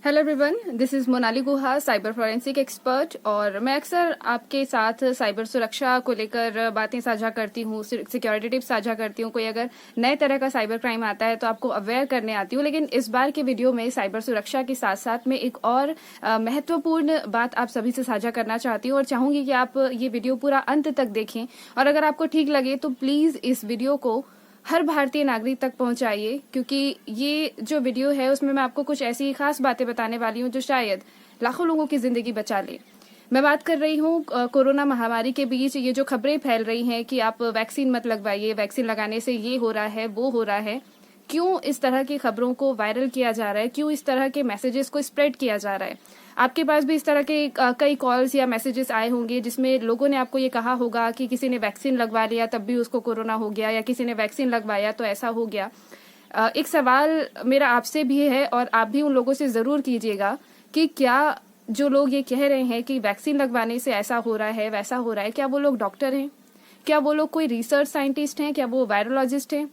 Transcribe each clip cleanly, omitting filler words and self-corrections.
Hello everyone, this is Monali Guha, cyber forensic expert. और मैं अक्सर आपके साथ साइबर सुरक्षा को लेकर बातें साझा करती हूँ, सिक्योरिटी टिप्स साझा करती हूँ। कोई अगर नए तरह का साइबर क्राइम आता है तो आपको अवेयर करने आती हूँ। लेकिन इस बार के वीडियो में साइबर सुरक्षा के साथ साथ में एक और महत्वपूर्ण बात आप सभी से साझा करना चाहती हूँ और चाहूंगी कि आप ये वीडियो पूरा अंत तक देखें। और अगर आपको ठीक लगे तो प्लीज इस वीडियो को हर भारतीय नागरिक तक पहुंचाइए, क्योंकि ये जो वीडियो है उसमें मैं आपको कुछ ऐसी खास बातें बताने वाली हूं जो शायद लाखों लोगों की जिंदगी बचा ले। मैं बात कर रही हूं कोरोना महामारी के बीच ये जो खबरें फैल रही हैं कि आप वैक्सीन मत लगवाइए, वैक्सीन लगाने से ये हो रहा है, वो हो रहा है। क्यों इस तरह की खबरों को वायरल किया जा रहा है, क्यों इस तरह के मैसेजेस को स्प्रेड किया जा रहा है? आपके पास भी इस तरह के कई कॉल्स या मैसेजेस आए होंगे जिसमें लोगों ने आपको ये कहा होगा कि किसी ने वैक्सीन लगवा लिया तब भी उसको कोरोना हो गया, या किसी ने वैक्सीन लगवाया तो ऐसा हो गया। एक सवाल मेरा आपसे भी है और आप भी उन लोगों से जरूर कीजिएगा कि क्या जो लोग ये कह रहे हैं कि वैक्सीन लगवाने से ऐसा हो रहा है, वैसा हो रहा है, क्या वो लोग डॉक्टर हैं? क्या वो लोग कोई रिसर्च साइंटिस्ट हैं? क्या वो वायरोलॉजिस्ट हैं?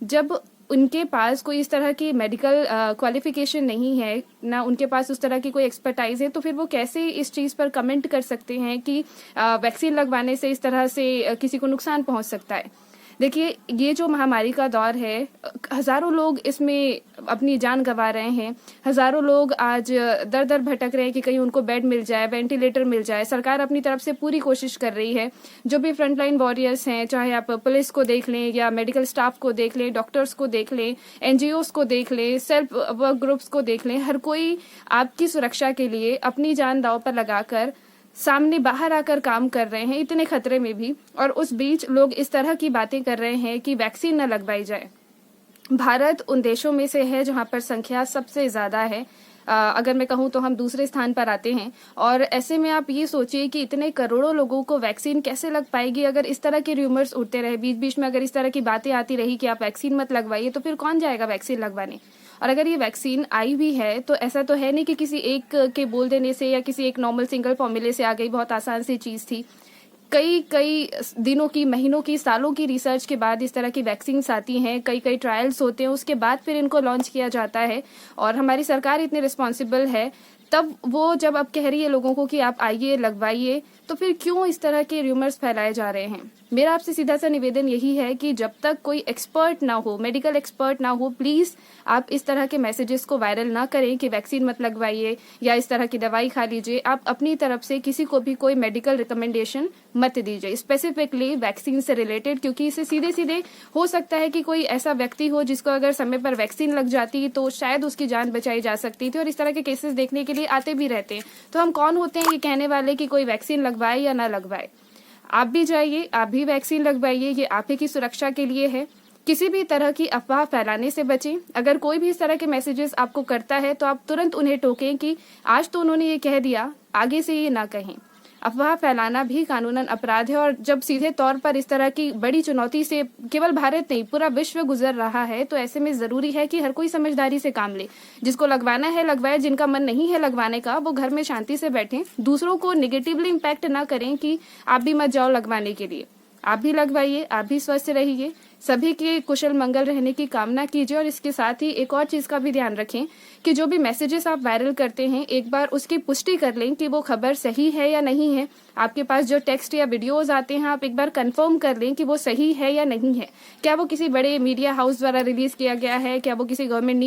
जब उनके पास कोई इस तरह की मेडिकल क्वालिफिकेशन नहीं है, ना उनके पास उस तरह की कोई एक्सपर्टाइज है, तो फिर वो कैसे इस चीज पर कमेंट कर सकते हैं कि वैक्सीन लगवाने से इस तरह से किसी को नुकसान पहुंच सकता है? देखिए, ये जो महामारी का दौर है, हजारों लोग इसमें अपनी जान गंवा रहे हैं। हजारों लोग आज दर दर भटक रहे हैं कि कहीं उनको बेड मिल जाए, वेंटिलेटर मिल जाए। सरकार अपनी तरफ से पूरी कोशिश कर रही है। जो भी फ्रंटलाइन वॉरियर्स हैं, चाहे आप पुलिस को देख लें या मेडिकल स्टाफ को देख लें, डॉक्टर्स को देख लें, एनजीओस को देख लें, सेल्फ वर्क ग्रुप्स को देख लें, हर कोई आपकी सुरक्षा के लिए अपनी जान दांव पर लगाकर सामने बाहर आकर काम कर रहे हैं, इतने खतरे में भी। और उस बीच लोग इस तरह की बातें कर रहे हैं कि वैक्सीन न लगवाई जाए। भारत उन देशों में से है जहां पर संख्या सबसे ज्यादा है। अगर मैं कहूं तो हम दूसरे स्थान पर आते हैं। और ऐसे में आप ये सोचिए कि इतने करोड़ों लोगों को वैक्सीन कैसे लग पाएगी अगर इस तरह के र्यूमर्स उठते रहे, बीच बीच में अगर इस तरह की बातें आती रही कि आप वैक्सीन मत लगवाइए, तो फिर कौन जाएगा वैक्सीन लगवाने? और अगर ये वैक्सीन आई भी है तो ऐसा तो है नहीं कि किसी एक के बोल देने से या किसी एक नॉर्मल सिंगल फॉर्मूले से आ गई, बहुत आसान सी चीज थी। कई कई दिनों की, महीनों की, सालों की रिसर्च के बाद इस तरह की वैक्सीन आती हैं, कई कई ट्रायल्स होते हैं, उसके बाद फिर इनको लॉन्च किया जाता है। और हमारी सरकार इतनी रिस्पॉन्सिबल है, तब वो जब अब कह रही है लोगों को कि आप आइए लगवाइए, तो फिर क्यों इस तरह के र्यूमर्स फैलाए जा रहे हैं? मेरा आपसे सीधा सा निवेदन यही है कि जब तक कोई एक्सपर्ट ना हो, मेडिकल एक्सपर्ट ना हो, प्लीज आप इस तरह के मैसेजेस को वायरल ना करें कि वैक्सीन मत लगवाइए या इस तरह की दवाई खा लीजिए। आप अपनी तरफ से किसी को भी कोई मेडिकल रिकमेंडेशन मत दीजिए, स्पेसिफिकली वैक्सीन से रिलेटेड, क्योंकि इससे सीधे सीधे हो सकता है कि कोई ऐसा व्यक्ति हो जिसको अगर समय पर वैक्सीन लग जाती तो शायद उसकी जान बचाई जा सकती थी। और इस तरह के केसेस देखने के लिए आते भी रहते हैं। तो हम कौन होते हैं ये कहने वाले कि कोई वैक्सीन लगवाए या ना लगवाए? आप भी जाइए, आप भी वैक्सीन लगवाइए, ये आप ही की सुरक्षा के लिए है। किसी भी तरह की अफवाह फैलाने से बचें। अगर कोई भी इस तरह के मैसेजेस आपको करता है तो आप तुरंत उन्हें टोकें कि आज तो उन्होंने ये कह दिया, आगे से ये ना कहें। अफवाह फैलाना भी कानूनन अपराध है। और जब सीधे तौर पर इस तरह की बड़ी चुनौती से केवल भारत नहीं, पूरा विश्व गुजर रहा है, तो ऐसे में जरूरी है कि हर कोई समझदारी से काम ले। जिसको लगवाना है लगवाए, जिनका मन नहीं है लगवाने का वो घर में शांति से बैठें। दूसरों को निगेटिवली इम्पैक्ट ना करें कि आप भी मत जाओ लगवाने के लिए। आप भी लगवाइए, आप भी स्वस्थ रहिए, सभी के कुशल मंगल रहने की कामना कीजिए। और इसके साथ ही एक और चीज का भी ध्यान रखें कि जो भी मैसेजेस आप वायरल करते हैं, एक बार उसकी पुष्टि कर लें कि वो खबर सही है या नहीं है। आपके पास जो टेक्स्ट या वीडियोस आते हैं, आप एक बार कंफर्म कर लें कि वो सही है या नहीं है। क्या वो किसी बड़े मीडिया हाउस द्वारा रिलीज किया गया है? क्या वो किसी गवर्नमेंट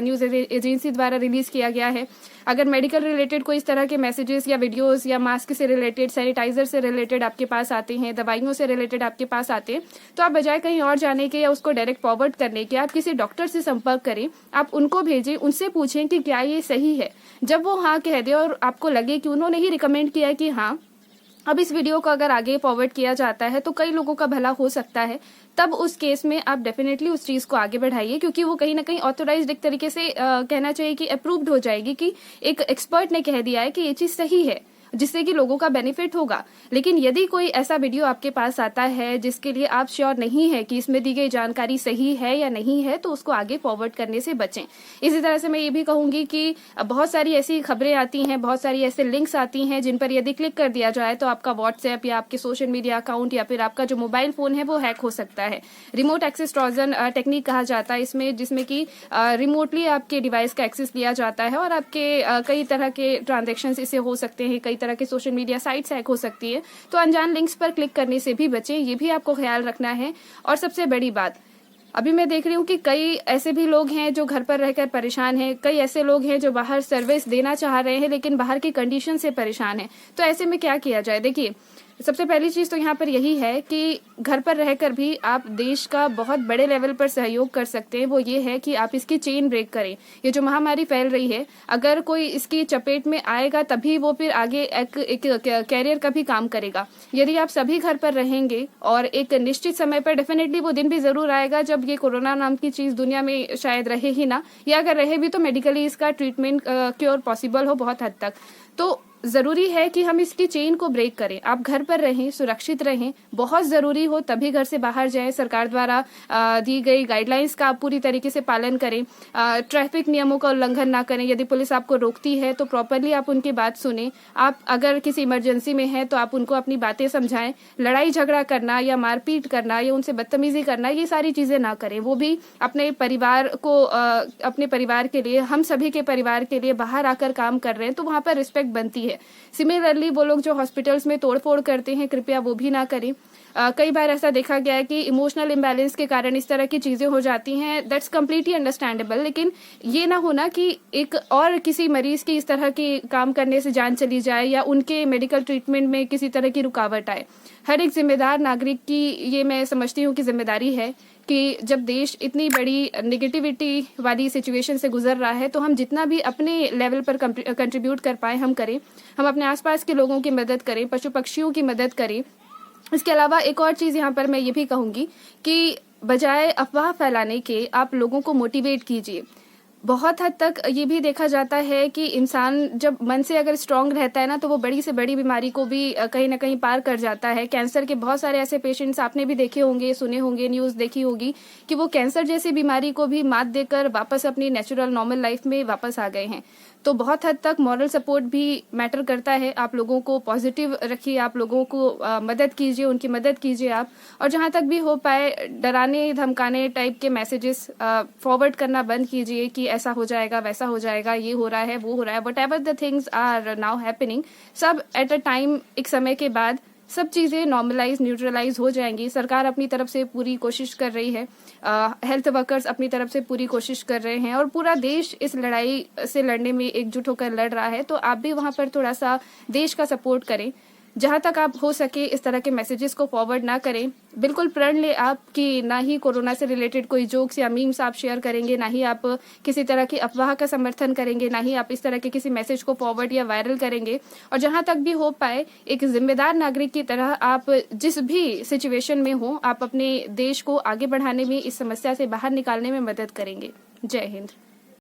न्यूज एजेंसी द्वारा रिलीज किया गया है? अगर मेडिकल रिलेटेड कोई इस तरह के मैसेजेस या वीडियोस या मास्क से रिलेटेड, सैनिटाइजर से रिलेटेड आपके पास आते हैं, दवाइयों से रिलेटेड आपके पास आते हैं, तो आप बजाय कहीं और जाने के या उसको डायरेक्ट फॉरवर्ड करने के, आप किसी डॉक्टर से संपर्क करें, आप उनको भेजें, उनसे पूछें कि क्या ये सही है। जब वो हाँ कह दे और आपको लगे कि उन्होंने ही रिकमेंड किया कि हाँ अब इस वीडियो को अगर आगे फॉरवर्ड किया जाता है तो कई लोगों का भला हो सकता है, तब उस केस में आप डेफिनेटली उस चीज को आगे बढ़ाइए, क्योंकि वो कहीं ना कहीं ऑथोराइज्ड एक तरीके से कहना चाहिए कि अप्रूव्ड हो जाएगी कि एक एक्सपर्ट ने कह दिया है कि ये चीज सही है। जिससे कि लोगों का बेनिफिट होगा। लेकिन यदि कोई ऐसा वीडियो आपके पास आता है जिसके लिए आप श्योर नहीं है कि इसमें दी गई जानकारी सही है या नहीं है, तो उसको आगे फॉरवर्ड करने से बचें। इसी तरह से मैं ये भी कहूंगी कि बहुत सारी ऐसी खबरें आती हैं, बहुत सारी ऐसे लिंक्स आती हैं जिन पर यदि क्लिक कर दिया जाए तो आपका व्हाट्सएप या आपके सोशल मीडिया अकाउंट या फिर आपका जो मोबाइल फोन है वो हैक हो सकता है। रिमोट एक्सेस ट्रोजन टेक्निक कहा जाता है इसमें, जिसमें कि रिमोटली आपके डिवाइस का एक्सेस लिया जाता है और आपके कई तरह के ट्रांजैक्शंस इससे हो सकते हैं, कई तरह के सोशल मीडिया साइट्स हैक हो सकती है। तो अनजान लिंक्स पर क्लिक करने से भी बचें, ये भी आपको ख्याल रखना है। और सबसे बड़ी बात, अभी मैं देख रही हूँ कि कई ऐसे भी लोग हैं जो घर पर रहकर परेशान हैं, कई ऐसे लोग हैं जो बाहर सर्विस देना चाह रहे हैं लेकिन बाहर की कंडीशन से परेशान हैं। तो ऐसे में क्या किया जाए? देखिए, सबसे पहली चीज तो यहाँ पर यही है कि घर पर रहकर भी आप देश का बहुत बड़े लेवल पर सहयोग कर सकते हैं। वो ये है कि आप इसकी चेन ब्रेक करें। ये जो महामारी फैल रही है, अगर कोई इसकी चपेट में आएगा तभी वो फिर आगे एक कैरियर का भी काम करेगा। यदि आप सभी घर पर रहेंगे और एक निश्चित समय पर, डेफिनेटली वो दिन भी जरूर आएगा जब ये कोरोना नाम की चीज दुनिया में शायद रहे ही ना, या अगर रहे भी तो मेडिकली इसका ट्रीटमेंट क्योर पॉसिबल हो बहुत हद तक। तो जरूरी है कि हम इसकी चेन को ब्रेक करें। आप घर पर रहें, सुरक्षित रहें, बहुत जरूरी हो तभी घर से बाहर जाएं। सरकार द्वारा दी गई गाइडलाइंस का आप पूरी तरीके से पालन करें। ट्रैफिक नियमों का उल्लंघन ना करें। यदि पुलिस आपको रोकती है तो प्रॉपरली आप उनकी बात सुनें। आप अगर किसी इमरजेंसी में हैं तो आप उनको अपनी बातें समझाएं। लड़ाई झगड़ा करना या मारपीट करना या उनसे बदतमीजी करना, ये सारी चीजें ना करें। वो भी अपने परिवार को, अपने परिवार के लिए, हम सभी के परिवार के लिए बाहर आकर काम कर रहे हैं तो वहां पर रिस्पेक्ट बनती है। सिमिलरली वो लोग जो हॉस्पिटल्स में तोड़फोड़ करते हैं, कृपया वो भी ना करें। कई बार ऐसा देखा गया है कि इमोशनल इम्बैलेंस के कारण इस तरह की चीजें हो जाती हैं। दैट्स कम्प्लीटली अंडरस्टैंडेबल, लेकिन ये ना होना कि एक और किसी मरीज की इस तरह की काम करने से जान चली जाए या उनके मेडिकल ट्रीटमेंट में किसी तरह की रुकावट आए। हर एक जिम्मेदार नागरिक की ये मैं समझती हूँ कि जिम्मेदारी है कि जब देश इतनी बड़ी नेगेटिविटी वाली सिचुएशन से गुजर रहा है तो हम जितना भी अपने लेवल पर कंट्रीब्यूट कर पाए हम करें। हम अपने आसपास के लोगों की मदद करें, पशु पक्षियों की मदद करें। इसके अलावा एक और चीज यहाँ पर मैं ये भी कहूंगी कि बजाय अफवाह फैलाने के आप लोगों को मोटिवेट कीजिए। बहुत हद तक ये भी देखा जाता है कि इंसान जब मन से अगर स्ट्रांग रहता है ना तो वो बड़ी से बड़ी बीमारी को भी कहीं ना कहीं पार कर जाता है। कैंसर के बहुत सारे ऐसे पेशेंट्स आपने भी देखे होंगे, सुने होंगे, न्यूज देखी होगी कि वो कैंसर जैसी बीमारी को भी मात देकर वापस अपनी नेचुरल नॉर्मल लाइफ में वापस आ गए हैं। तो बहुत हद तक मॉरल सपोर्ट भी मैटर करता है। आप लोगों को पॉजिटिव रखिए, आप लोगों को मदद कीजिए, उनकी मदद कीजिए आप। और जहां तक भी हो पाए डराने धमकाने टाइप के मैसेजेस फॉरवर्ड करना बंद कीजिए कि ऐसा हो जाएगा, वैसा हो जाएगा, ये हो रहा है, वो हो रहा है। Whatever the things are now happening, सब एट अ टाइम, एक समय के बाद सब चीजें नॉर्मलाइज, न्यूट्रलाइज हो जाएंगी। सरकार अपनी तरफ से पूरी कोशिश कर रही है, हेल्थ वर्कर्स अपनी तरफ से पूरी कोशिश कर रहे हैं और पूरा देश इस लड़ाई से लड़ने में एकजुट होकर लड़ रहा है। तो आप भी वहां पर थोड़ा सा देश का सपोर्ट करें। जहां तक आप हो सके इस तरह के मैसेजेस को फॉरवर्ड ना करें। बिल्कुल प्रण ले आप कि ना ही कोरोना से रिलेटेड कोई जोक्स या मीम्स आप शेयर करेंगे, ना ही आप किसी तरह की अफवाह का समर्थन करेंगे, ना ही आप इस तरह के किसी मैसेज को फॉरवर्ड या वायरल करेंगे। और जहां तक भी हो पाए एक जिम्मेदार नागरिक की तरह आप जिस भी सिचुएशन में हो, आप अपने देश को आगे बढ़ाने में, इस समस्या से बाहर निकालने में मदद करेंगे। जय हिंद।